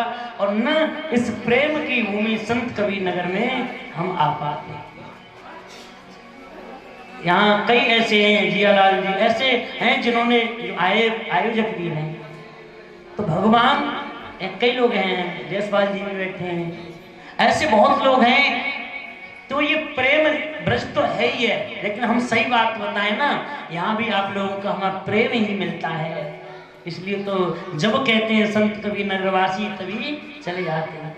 और न इस प्रेम की भूमि संत कबीर नगर में हम आ पाते। यहाँ कई ऐसे हैं, जियालाल जी ऐसे हैं जिन्होंने आयोजक भी हैं। तो भगवान, कई लोग हैं, जयसवाल जी भी बैठे हैं, ऐसे बहुत लोग हैं। तो ये प्रेम ब्रज तो है ही है, लेकिन हम सही बात बताएं ना, यहाँ भी आप लोगों का हमारा प्रेम ही मिलता है। इसलिए तो जब कहते हैं संत कबीर नगरवासी, तभी चले जाते हैं।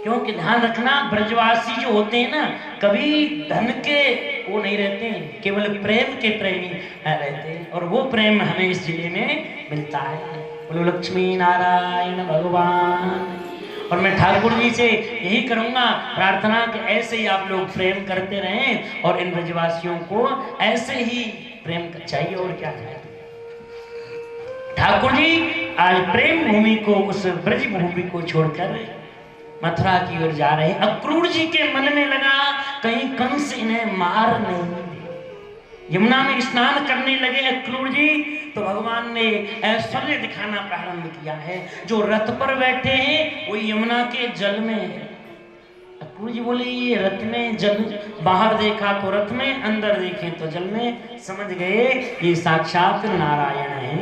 क्योंकि ध्यान रखना, ब्रजवासी जो होते हैं ना, कभी धन के वो नहीं रहते हैं, केवल प्रेम के प्रेमी रहते हैं। और वो प्रेम हमें इस जिले में मिलता है। बोलो लक्ष्मी नारायण भगवान। और मैं ठाकुर जी से यही करूंगा प्रार्थना कि ऐसे ही आप लोग प्रेम करते रहें, और इन ब्रजवासियों को ऐसे ही प्रेम चाहिए, और क्या चाहिए। ठाकुर जी आज प्रेम भूमि को, उस ब्रज भूमि को छोड़कर मथुरा की ओर जा रहे हैं। अक्रूर जी के मन में लगा कहीं कंस इन्हें मार नहीं दे। यमुना में स्नान करने लगे अक्रूर जी, तो भगवान ने ऐश्वर्य दिखाना प्रारंभ किया है। जो रथ पर बैठे हैं वो यमुना के जल में है। अक्रूर जी बोले, ये रथ में जल, बाहर देखा तो रथ में, अंदर देखें तो जल में। समझ गए ये साक्षात नारायण है।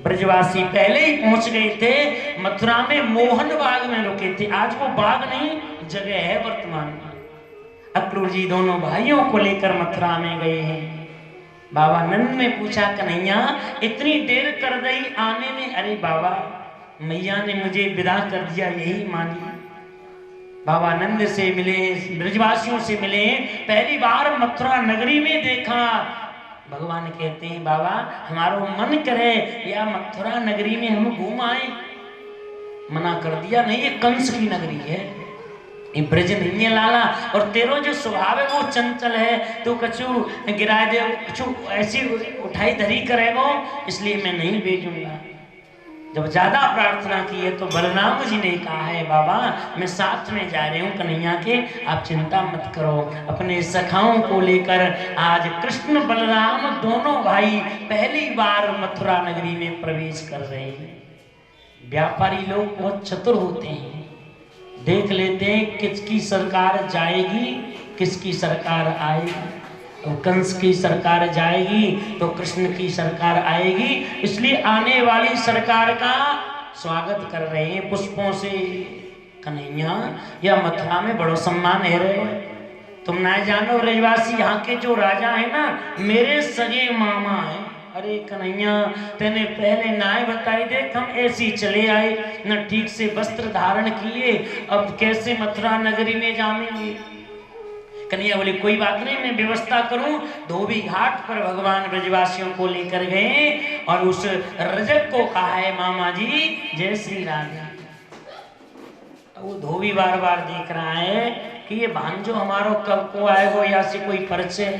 ब्रजवासी पहले ही पहुंच गए थे। मथुरा में मोहन बाग में रुके थे, आज वो बाग नहीं, जगह है वर्तमान में। अक्रूर जी दोनों भाइयों को लेकर मथुरा में गए हैं। बाबा नंद ने पूछा, कन्हैया इतनी देर कर गई आने में? अरे बाबा, मैया ने मुझे विदा कर दिया, यही मानी। बाबा नंद से मिले, ब्रजवासियों से मिले, पहली बार मथुरा नगरी में देखा। भगवान कहते हैं, बाबा हमारा मन करे या मथुरा नगरी में हम घूम आए। मना कर दिया, नहीं ये कंस की नगरी है, ये ब्रज नहीं है लाला। और तेरो जो स्वभाव है वो चंचल है, तो कछु गिरा दे, कछु ऐसी उठाई धरी करेगा, इसलिए मैं नहीं भेजूंगा। जब ज्यादा प्रार्थना की है तो बलराम जी ने कहा है, बाबा मैं साथ में जा रही हूँ कन्हैया के, आप चिंता मत करो। अपने सखाओं को लेकर आज कृष्ण बलराम दोनों भाई पहली बार मथुरा नगरी में प्रवेश कर रहे हैं। व्यापारी लोग बहुत चतुर होते हैं, देख लेते हैं किसकी सरकार जाएगी किसकी सरकार आएगी? तो कंस की सरकार जाएगी तो कृष्ण की सरकार आएगी। इसलिए आने वाली सरकार का स्वागत कर रहे हैं पुष्पों से। कन्हैया या मथुरा में बड़ो सम्मान है रे। तुम ना जानो ब्रजवासी यहाँ के जो राजा है ना मेरे सगे मामा है। अरे कन्हैया तेने पहले नाय बताई, देख हम ऐसी चले आए न ठीक से वस्त्र धारण किए, अब कैसे मथुरा नगरी में जाएंगे। कन्हैया बोले कोई बात नहीं, मैं व्यवस्था करूं। धोबी घाट पर भगवान ब्रजवासियों को लेकर गए और उस रजक को कहा है मामा जी जय श्री राम। वो धोबी बार बार देख रहा है कि ये भांजो हमारो कब को आएगो या से कोई परिचय।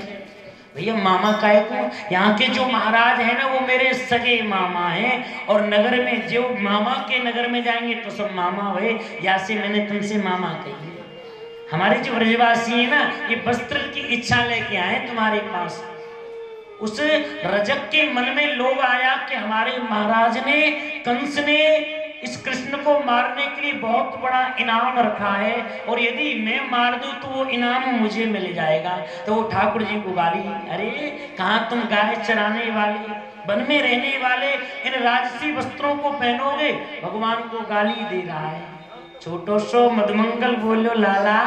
भैया मामा काय को, यहाँ के जो महाराज है ना वो मेरे सगे मामा हैं और नगर में जो मामा के नगर में जाएंगे तो सब मामा हुए, या से मैंने तुमसे मामा कही। हमारे जो ब्रजवासी है ना ये वस्त्र की इच्छा लेके आए तुम्हारे पास। उस रजक के मन में लोभ आया कि हमारे महाराज ने, कंस ने इस कृष्ण को मारने के लिए बहुत बड़ा इनाम रखा है और यदि मैं मार दूं तो वो इनाम मुझे मिल जाएगा। तो वो ठाकुर जी को गाली, अरे कहाँ तुम गाय चराने वाले, वन में रहने वाले इन राजसी वस्त्रों को पहनोगे। भगवान को गाली दे रहा है। छोटो सो मधुमंगल बोलो लाला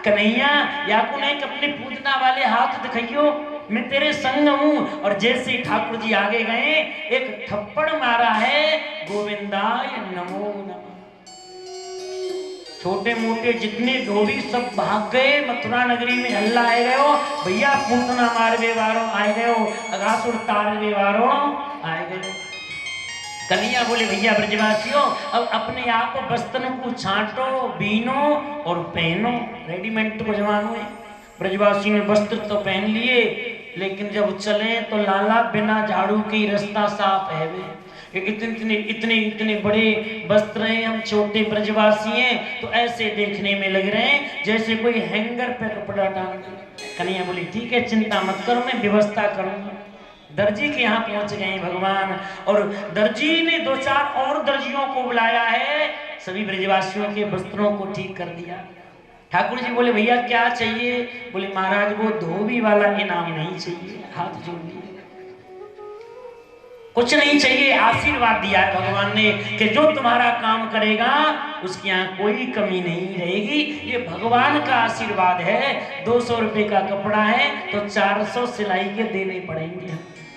कन्हैया या को नहीं अपने पूजना वाले हाथ दिखाइयो, मैं तेरे संग हूं। और जैसे ठाकुर जी आगे गए एक थप्पड़ मारा है, गोविंदाय नमो नमः। छोटे मोटे जितने धोबी सब भाग गए, मथुरा नगरी में हल्ला आए गए हो, भैया पूतना मारवे वारो आए गए हो, अगासुर तारवे वारो आए गए हो। कन्हैया बोले भैया ब्रजवासियों अब अपने आप वस्त्र को छांटो, बीनो और पहनो। रेडीमेड को जमानो है। ब्रजवासी ने वस्त्र तो पहन लिए लेकिन जब चले तो लाला बिना झाड़ू के रास्ता साफ है वे। इतने इतने इतने बड़े वस्त्र हैं, हम छोटे ब्रजवासी हैं तो ऐसे देखने में लग रहे हैं जैसे कोई हैंगर पे कपड़ा टांग दे। कन्हैया बोली ठीक है चिंता मत करो, मैं व्यवस्था करूंगा। दर्जी के यहाँ पहुंच गए भगवान और दर्जी ने 2-4 और दर्जियों को बुलाया है, सभी ब्रजवासियों के वस्त्रों को ठीक कर दिया। ठाकुर जी बोले भैया क्या चाहिए? बोले महाराज वो धोबी वाला इनाम नहीं चाहिए। हाथ जोड़ दिए, कुछ नहीं चाहिए, आशीर्वाद दिया है भगवान ने कि जो तुम्हारा काम करेगा उसकी यहाँ कोई कमी नहीं रहेगी। ये भगवान का आशीर्वाद है। 200 रुपए का कपड़ा है तो 400 सिलाई के देने पड़ेंगे,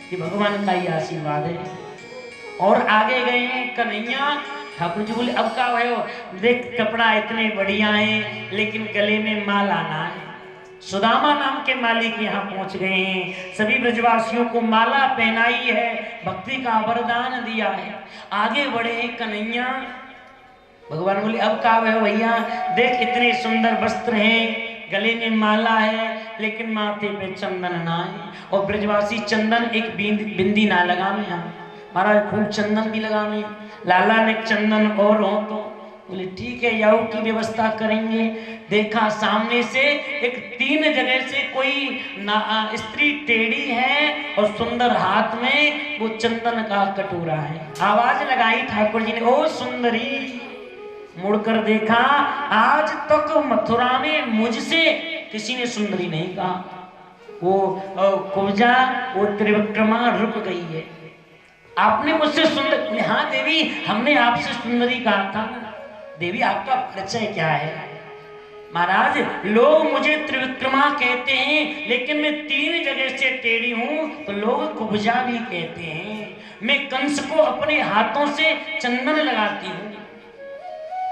ये भगवान का ही आशीर्वाद है। और आगे गए कन्हैया, ठाकुर जी बोले अब क्या भयो, देख कपड़ा इतने बढ़िया है लेकिन गले में माला ना है। सुदामा नाम के मालिक यहाँ पहुंच गए हैं, सभी ब्रजवासियों को माला पहनाई है, भक्ति का वरदान दिया है। आगे बढ़े कन्हैया, भगवान बोले अब क्या भयो भैया, देख इतने सुंदर वस्त्र हैं, गले में माला है लेकिन माथे पे चंदन ना है। और ब्रजवासी चंदन एक बिंदी ना लगा में, महाराज खूब चंदन भी लगा में। लाला ने चंदन और हो तो बोले ठीक है याऊ की व्यवस्था करेंगे। देखा सामने से एक 3 जगह से कोई स्त्री टेढ़ी है और सुंदर हाथ में वो चंदन का कटोरा है। आवाज लगाई ठाकुर जी ने, ओ सुंदरी। मुड़कर देखा, आज तक मथुरा में मुझसे किसी ने सुंदरी नहीं कहा। वो कुब्जा, वो त्रिविक्रमा रुक गई है। आपने मुझसे सुंदर, हाँ देवी हमने आपसे सुंदरी कहा था। देवी आपका परिचय क्या है? महाराज लोग मुझे त्रिविक्रमा कहते हैं लेकिन मैं 3 जगह से टेढ़ी हूं तो लोग कुब्जा भी कहते हैं। मैं कंस को अपने हाथों से चंदन लगाती हूँ।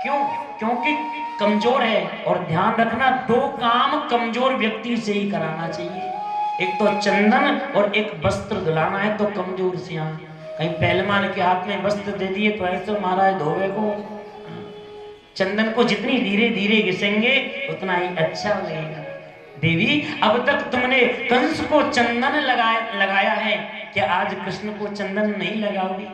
क्यों? क्योंकि कमजोर है। और ध्यान रखना 2 काम कमजोर व्यक्ति से ही कराना चाहिए, एक तो चंदन और एक वस्त्र धुलाना है तो कमजोर से। यहाँ कहीं पहलवान के हाथ में वस्त्र दे दिए तो ऐसे महाराज धोवे को, चंदन को जितनी धीरे धीरे घिसेंगे उतना ही अच्छा लगेगा। देवी अब तक तुमने कंस को चंदन लगाया है, क्या आज कृष्ण को चंदन नहीं लगाओगी?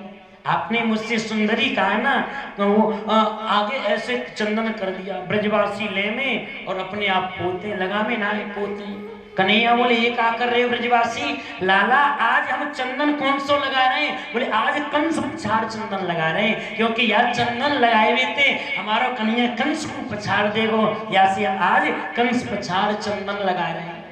आपने मुझसे सुंदरी कहा ना तो वो आगे ऐसे चंदन कर दिया। ब्रजवासी ले में और अपने आप पोते लगा में ना पोते। कन्हैया बोले ये क्या कर रहे हो ब्रजवासी? लाला आज हम चंदन कौन सो लगा रहे हैं? बोले आज कंस पछाड़ चंदन लगा रहे हैं, क्योंकि यार चंदन लगाए हुए थे हमारा कन्हैया कंस को पछाड़ देगो, या से आज कंस पछाड़ चंदन लगा रहे हैं।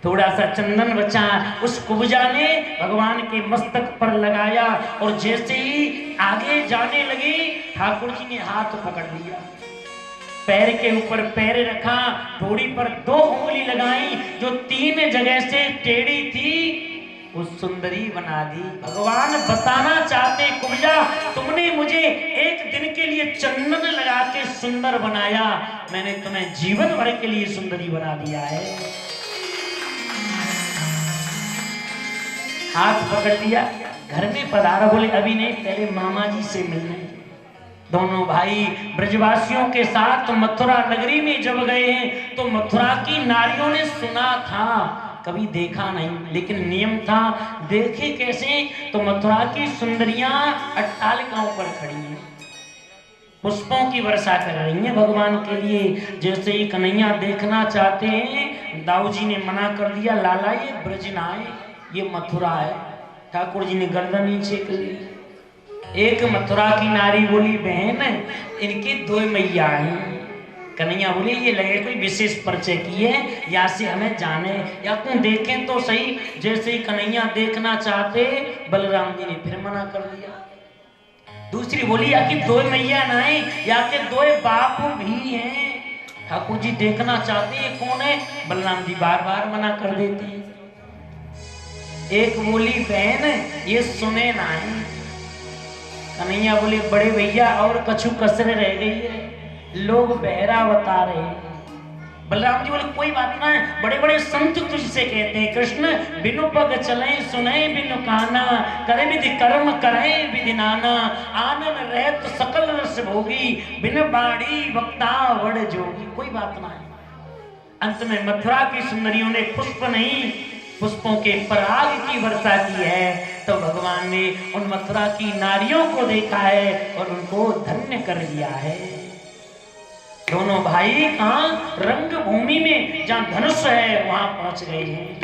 थोड़ा सा चंदन बचा, उस कुब्जा ने भगवान के मस्तक पर लगाया और जैसे ही आगे जाने लगी ठाकुर जी ने हाथ पकड़ लिया, पैर के ऊपर पैर रखा, ठोड़ी पर 2 उंगली लगाई, जो 3 जगह से टेढ़ी थी उस सुंदरी बना दी। भगवान बताना चाहते कुब्जा तुमने मुझे एक दिन के लिए चंदन लगा के सुंदर बनाया, मैंने तुम्हें जीवन भर के लिए सुंदरी बना दिया है। हाथ पकड़ लिया, घर में पधारा। बोले अभी नहीं, पहले मामा जी से मिलने। दोनों भाई ब्रजवासियों के साथ मथुरा नगरी में जब गए हैं तो मथुरा की नारियों ने सुना था, कभी देखा नहीं, लेकिन नियम था देखे कैसे, तो मथुरा की सुंदरियां अट्टालिकाओं पर खड़ी हैं, पुष्पों की वर्षा कर रही हैं भगवान के लिए। जैसे ही कन्हैया देखना चाहते हैं, दाऊ जी ने मना कर दिया, लाला ये ब्रज ना है, ये मथुरा है। ठाकुर जी ने गर्दन नीचे कर ली। एक मथुरा की नारी बोली बहन इनकी 2 मैया हैं। कन्हैया बोले ये लगे कोई विशेष परिचय की है, या से हमें जाने या तुम देखें तो सही। जैसे ही कन्हैया देखना चाहते बलराम जी ने फिर मना कर दिया। दूसरी बोली या कि 2 मैया ना है, या के 2 बाप भी हैं। ठाकुर जी देखना चाहते हैं कौन है, बलराम जी बार बार मना कर देते हैं। एक बोली बहन ये सुने ना है। कन्हैया बोले बड़े भैया और कछु कसर रह गई है, लोग बहरा बता रहे हैं। बलराम जी बोले कोई बात ना है, बड़े बड़े संत तुझसे कहते हैं कृष्ण बिनु पग चले सुने बिनु काना, करे विधि कर्म करे विधि नाना, आनन रहत सकल रस भोगी, बिन बाड़ी वक्ता वड़ जोगी। कोई बात ना है। अंत में मथुरा की सुंदरियों ने पुष्प नहीं पुष्पों के पराग की वर्षा की है, तो भगवान ने उन मथुरा की नारियों को देखा है और उनको धन्य कर दिया है। दोनों भाई कहां रंग भूमि में जहां धनुष है वहां पहुंच गए हैं।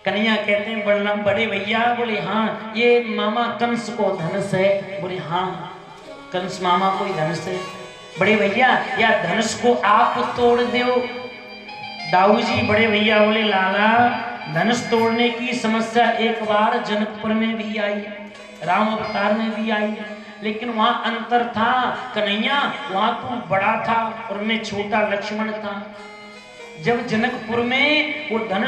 कन्हैया कहते हैं बलराम बड़े भैया? बोले हाँ, ये मामा कंस को धनुष है। बोले हाँ कंस मामा को धनुष है। बड़े भैया या धनुष को आप तोड़ दो। दाऊ जी बड़े भैया बोले लाला धनुष तोड़ने की समस्या एक बार जनकपुर में भी आई, राम अवतार में भी आई, लेकिन वहां अंतर था। कन्हैया वहां तो बड़ा था और मैं छोटा लक्ष्मण था। जब जनकपुर में वो धनुष